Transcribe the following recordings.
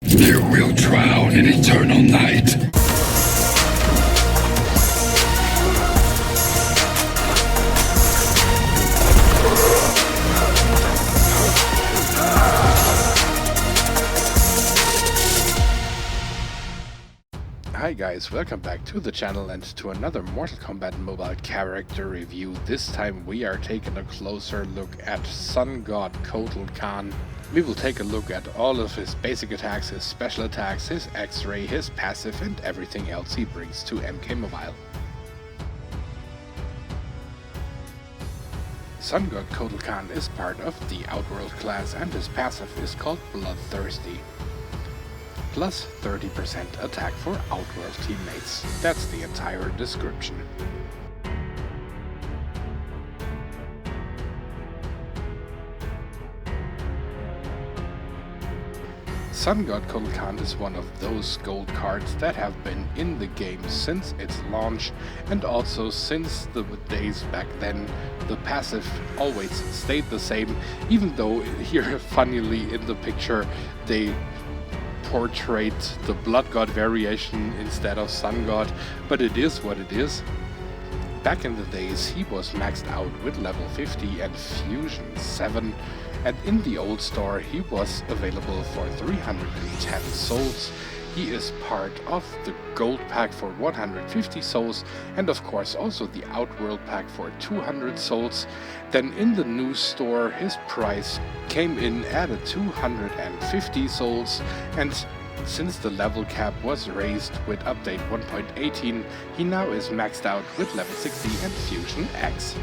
You will drown in eternal night. Hi guys, welcome back to the channel and to another Mortal Kombat mobile character review. This time we are taking a closer look at Sun God Kotal Kahn. We will take a look at all of his basic attacks, his special attacks, his X-ray, his passive and everything else he brings to MK Mobile. Sun God Kotal Kahn is part of the Outworld class and his passive is called Bloodthirsty. Plus 30% attack for Outworld teammates. That's the entire description. Sun God Kotal Kahn is one of those gold cards that have been in the game since its launch, and also since the days back then. The passive always stayed the same, even though here funnily in the picture they portrayed the Blood God variation instead of Sun God, but it is what it is. Back in the days he was maxed out with level 50 and Fusion 7, and in the old store he was available for 310 souls. He is part of the gold pack for 150 souls and of course also the Outworld pack for 200 souls. Then in the new store his price came in at 250 souls, and since the level cap was raised with update 1.18, he now is maxed out with level 60 and Fusion X.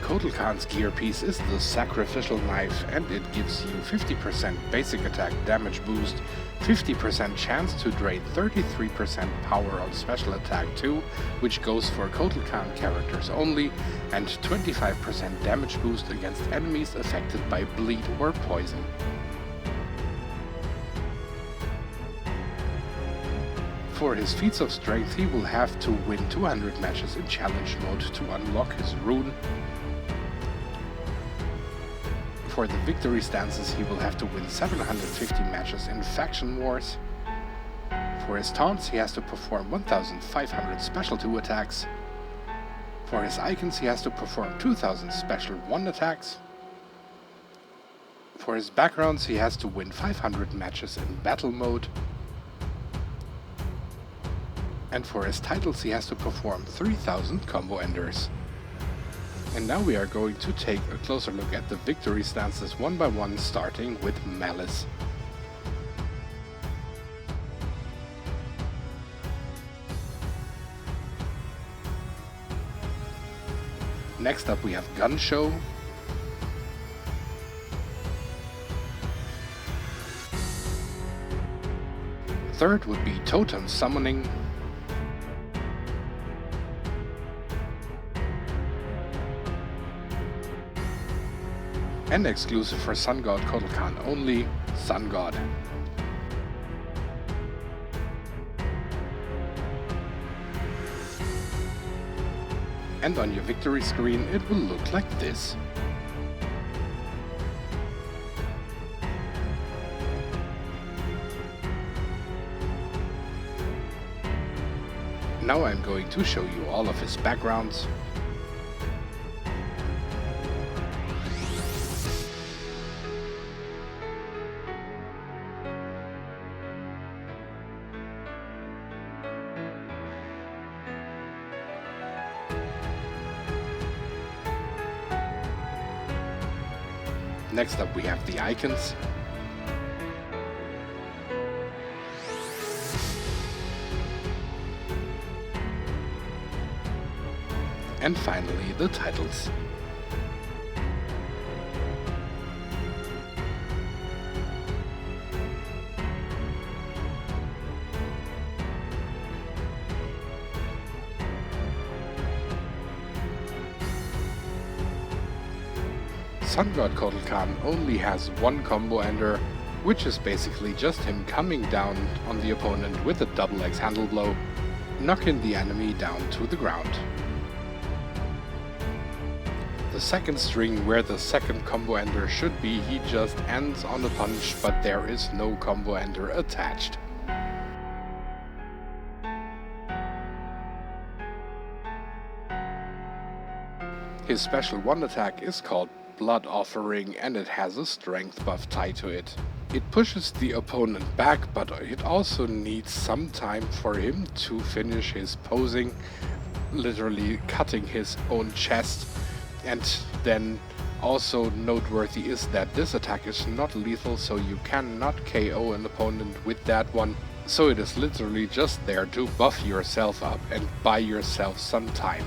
Kotal Kahn's gear piece is the Sacrificial Knife, and it gives you 50% basic attack damage boost, 50% chance to drain 33% power on special attack 2, which goes for Kotal Kahn characters only, and 25% damage boost against enemies affected by bleed or poison. For his feats of strength he will have to win 200 matches in challenge mode to unlock his rune. For the victory stances he will have to win 750 matches in faction wars. For his taunts he has to perform 1500 special 2 attacks. For his icons he has to perform 2000 special 1 attacks. For his backgrounds he has to win 500 matches in battle mode. And for his titles he has to perform 3000 combo enders. And now we are going to take a closer look at the victory stances one by one, starting with Malice. Next up we have Gun Show. Third would be Totem Summoning. And exclusive for Sun God Kotal Kahn only, Sun God. And on your victory screen it will look like this. Now I'm going to show you all of his backgrounds. Next up we have the icons. And finally the titles. Sun God Kotal Kahn only has one combo ender, which is basically just him coming down on the opponent with a double X handle blow, knocking the enemy down to the ground. The second string where the second combo ender should be. He just ends on a punch, but there is no combo ender attached. His special 1 attack is called Blood Offering and it has a strength buff tied to it. It pushes the opponent back, but it also needs some time for him to finish his posing, literally cutting his own chest. And then also noteworthy is that this attack is not lethal, so you cannot KO an opponent with that one. So it is literally just there to buff yourself up and buy yourself some time.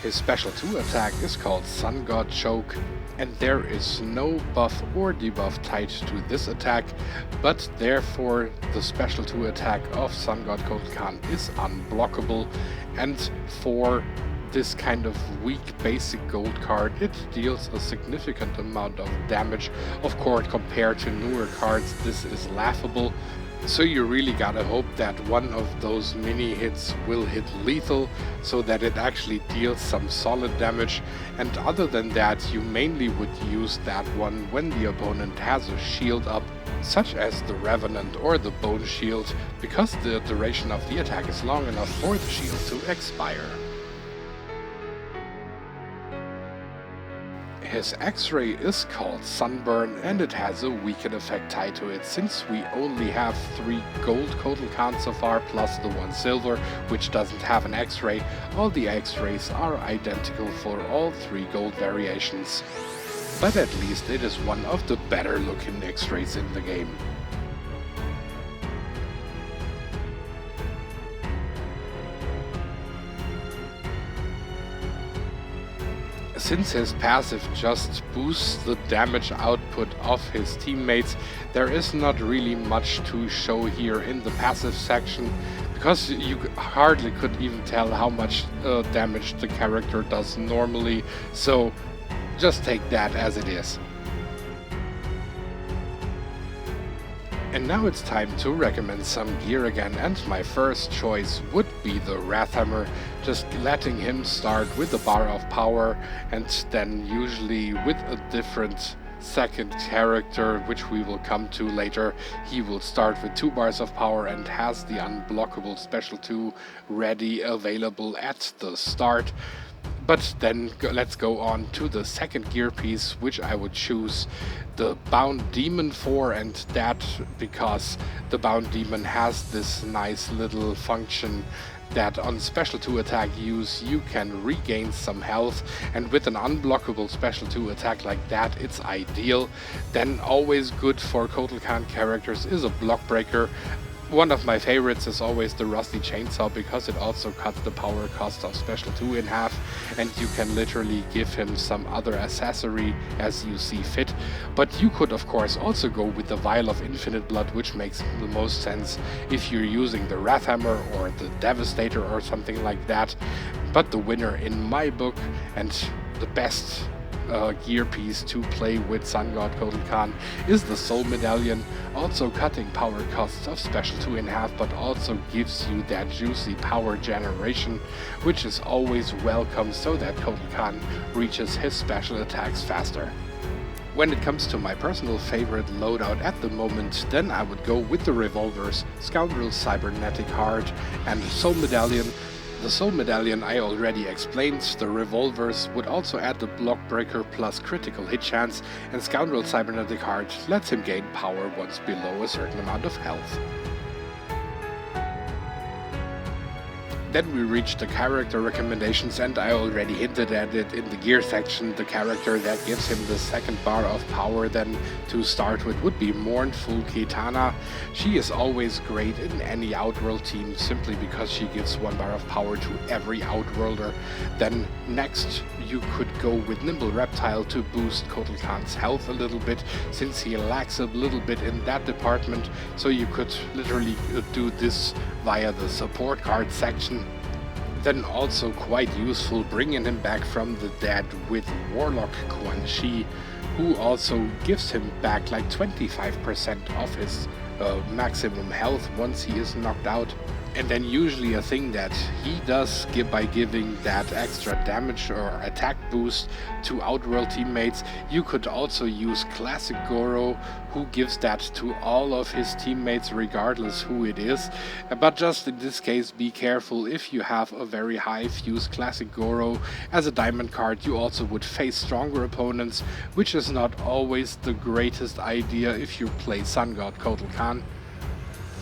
His special 2 attack is called Sun God Choke, and there is no buff or debuff tied to this attack, but therefore the special 2 attack of Sun God Kotal Kahn is unblockable, and for this kind of weak basic gold card, it deals a significant amount of damage. Of course, compared to newer cards, this is laughable. So you really gotta hope that one of those mini hits will hit lethal, so that it actually deals some solid damage, and other than that you mainly would use that one when the opponent has a shield up, such as the Revenant or the Bone Shield, because the duration of the attack is long enough for the shield to expire. His X-Ray is called Sunburn and it has a weaken effect tied to it. Since we only have 3 gold Kotal Kahn so far plus the 1 silver, which doesn't have an X-Ray, all the X-Rays are identical for all 3 gold variations. But at least it is one of the better looking X-Rays in the game. Since his passive just boosts the damage output of his teammates, there is not really much to show here in the passive section, because you hardly could even tell how much damage the character does normally, so just take that as it is. And now it's time to recommend some gear again, and my first choice would be the Wrathhammer, just letting him start with a bar of power and then usually with a different second character, which we will come to later. He will start with 2 bars of power and has the unblockable special 2 ready available at the start. But then let's go on to the second gear piece, which I would choose the Bound Demon for, and that because the Bound Demon has this nice little function that on special 2 attack use you can regain some health, and with an unblockable special 2 attack like that it's ideal. Then always good for Kotal Kahn characters is a block breaker. One of my favorites is always the Rusty Chainsaw, because it also cuts the power cost of special 2 in half, and you can literally give him some other accessory as you see fit. But you could of course also go with the Vial of Infinite Blood, which makes the most sense if you're using the Wrathhammer or the Devastator or something like that. But the winner in my book, and the best gear piece to play with Sun God Kotal Kahn, is the Soul Medallion, also cutting power costs of special 2 in half, but also gives you that juicy power generation, which is always welcome, so that Kotal Kahn reaches his special attacks faster. When it comes to my personal favorite loadout at the moment, then I would go with the revolvers, Scoundrel's Cybernetic Heart and Soul Medallion. The Soul Medallion I already explained, the revolvers would also add the block breaker plus critical hit chance, and Scoundrel's Cybernetic Heart lets him gain power once below a certain amount of health. Then we reach the character recommendations, and I already hinted at it in the gear section. The character that gives him the second bar of power then to start with would be Mournful Kitana. She is always great in any Outworld team, simply because she gives 1 bar of power to every Outworlder. Then next you could go with Nimble Reptile to boost Kotal Kahn's health a little bit, since he lacks a little bit in that department, so you could literally do this via the support card section. Then also quite useful bringing him back from the dead with Warlock Quan Chi, who also gives him back like 25% of his maximum health once he is knocked out. And then usually a thing that he does by giving that extra damage or attack boost to Outworld teammates, you could also use Classic Goro, who gives that to all of his teammates regardless who it is. But just in this case, be careful. If you have a very high fuse Classic Goro as a diamond card, you also would face stronger opponents, which is not always the greatest idea if you play Sun God Kotal Kahn.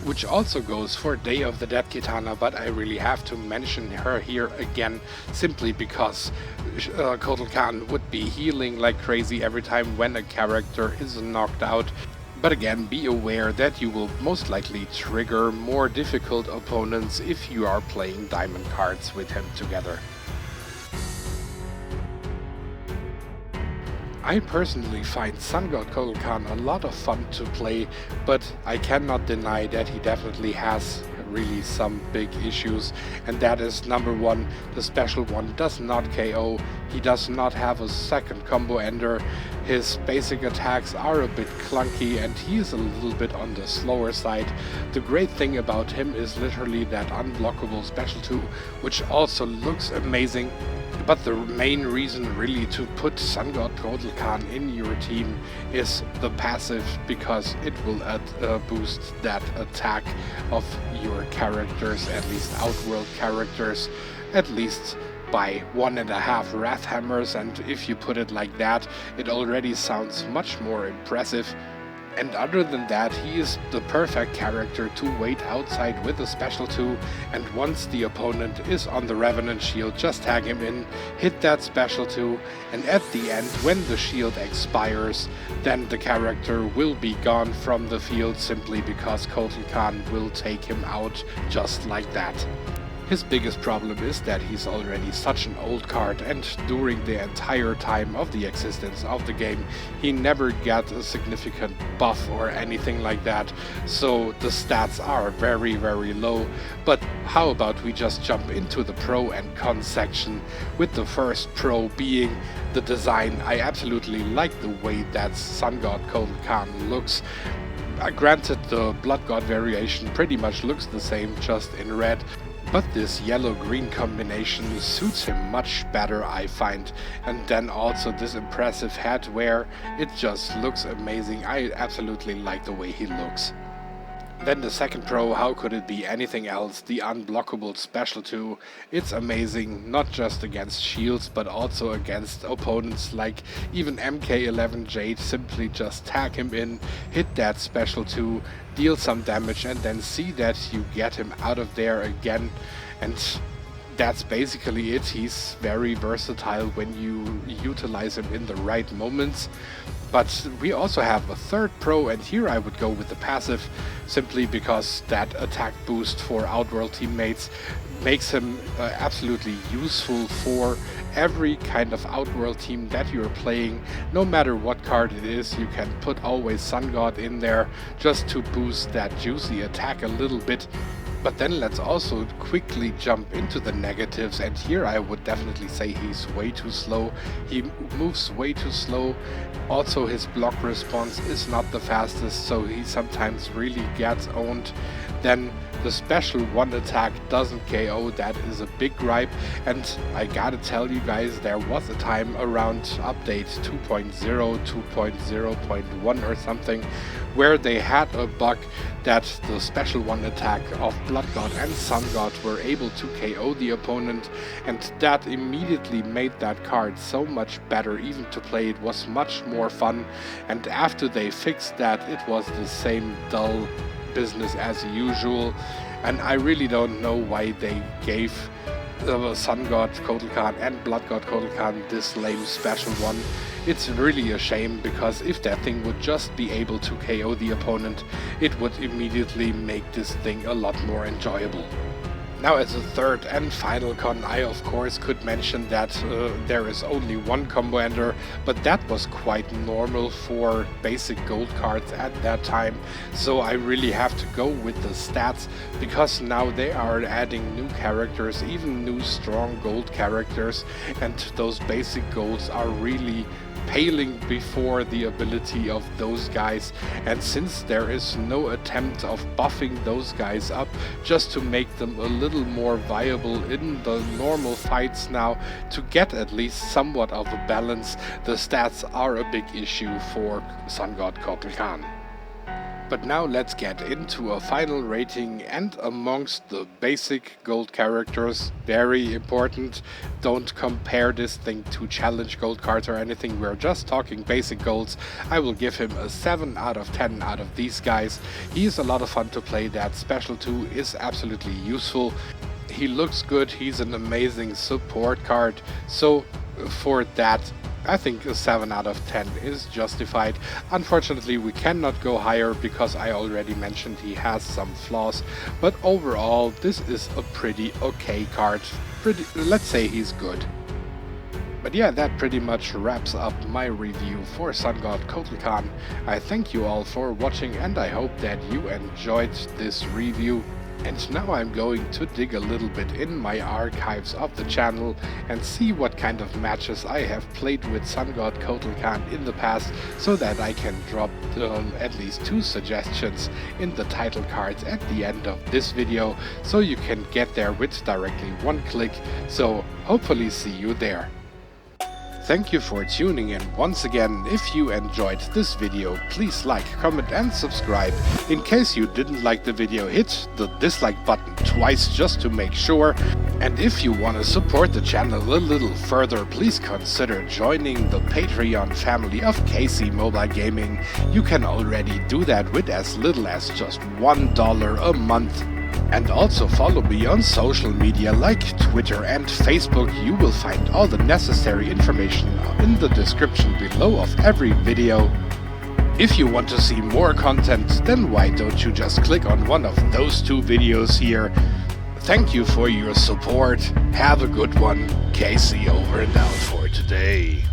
Which also goes for Day of the Dead Kitana, but I really have to mention her here again, simply because Kotal Kahn would be healing like crazy every time when a character is knocked out. But again, be aware that you will most likely trigger more difficult opponents if you are playing diamond cards with him together. I personally find Sun God Kotal Kahn a lot of fun to play, but I cannot deny that he definitely has really some big issues, and that is number one, the special one does not KO, he does not have a second combo ender, his basic attacks are a bit clunky and he is a little bit on the slower side. The great thing about him is literally that unblockable special 2, which also looks amazing. But the main reason really to put Sun God Kotal Kahn in your team is the passive, because it will boost that attack of your characters, at least Outworld characters, at least by 1.5 Wrath Hammers, and if you put it like that, it already sounds much more impressive. And other than that, he is the perfect character to wait outside with a special 2, and once the opponent is on the Revenant shield, just tag him in, hit that special 2, and at the end, when the shield expires, then the character will be gone from the field simply because Kotal Kahn will take him out just like that. His biggest problem is that he's already such an old card, and during the entire time of the existence of the game he never got a significant buff or anything like that, so the stats are very low. But how about we just jump into the pro and con section, with the first pro being the design. I absolutely like the way that Sun God Kotal Kahn looks. Granted, the Blood God variation pretty much looks the same, just in red. But this yellow-green combination suits him much better, I find. And then also this impressive headwear, it just looks amazing. I absolutely like the way he looks. Then the second pro, how could it be anything else? The unblockable special 2. It's amazing, not just against shields, but also against opponents like even MK11 Jade. Simply just tag him in, hit that special 2, deal some damage, and then see that you get him out of there again. And that's basically it. He's very versatile when you utilize him in the right moments. But we also have a third pro, and here I would go with the passive, simply because that attack boost for Outworld teammates makes him absolutely useful for every kind of Outworld team that you're playing. No matter what card it is, you can put always Sun God in there just to boost that juicy attack a little bit. But then let's also quickly jump into the negatives, and here I would definitely say he's way too slow. He moves way too slow. Also, his block response is not the fastest, so he sometimes really gets owned. Then the special 1 attack doesn't KO, that is a big gripe, and I gotta tell you guys, there was a time around update 2.0, 2.0.1 or something, where they had a bug that the special 1 attack of Blood God and Sun God were able to KO the opponent, and that immediately made that card so much better. Even to play it was much more fun, and after they fixed that, it was the same dull business as usual, and I really don't know why they gave Sun God Kotal Kahn and Blood God Kotal Kahn this lame special 1. It's really a shame, because if that thing would just be able to KO the opponent, it would immediately make this thing a lot more enjoyable. Now, as a third and final con, I of course could mention that there is only one combo ender, but that was quite normal for basic gold cards at that time, so I really have to go with the stats, because now they are adding new characters, even new strong gold characters, and those basic golds are really paling before the ability of those guys, and since there is no attempt of buffing those guys up just to make them a little more viable in the normal fights now, to get at least somewhat of a balance, the stats are a big issue for Sun God Kotal Kahn. But now let's get into a final rating, and amongst the basic gold characters, very important, don't compare this thing to challenge gold cards or anything, we're just talking basic golds. I will give him a 7 out of 10 out of these guys. He's a lot of fun to play, that special 2 is absolutely useful. He looks good, he's an amazing support card, so for that I think a 7 out of 10 is justified. Unfortunately, we cannot go higher because I already mentioned he has some flaws, but overall this is a pretty okay card. Let's say he's good. But yeah, that pretty much wraps up my review for Sun God Kotal Kahn. I thank you all for watching, and I hope that you enjoyed this review. And now I'm going to dig a little bit in my archives of the channel and see what kind of matches I have played with Sun God Kotal Kahn in the past, so that I can drop at least 2 suggestions in the title cards at the end of this video, so you can get there with directly 1 click. So hopefully see you there. Thank you for tuning in once again. If you enjoyed this video, please like, comment and subscribe. In case you didn't like the video, hit the dislike button twice just to make sure. And if you want to support the channel a little further, please consider joining the Patreon family of KC Mobile Gaming. You can already do that with as little as just $1 a month. And also follow me on social media like Twitter and Facebook. You will find all the necessary information in the description below of every video. If you want to see more content, then why don't you just click on one of those 2 videos here. Thank you for your support. Have a good one. KC over and out for today.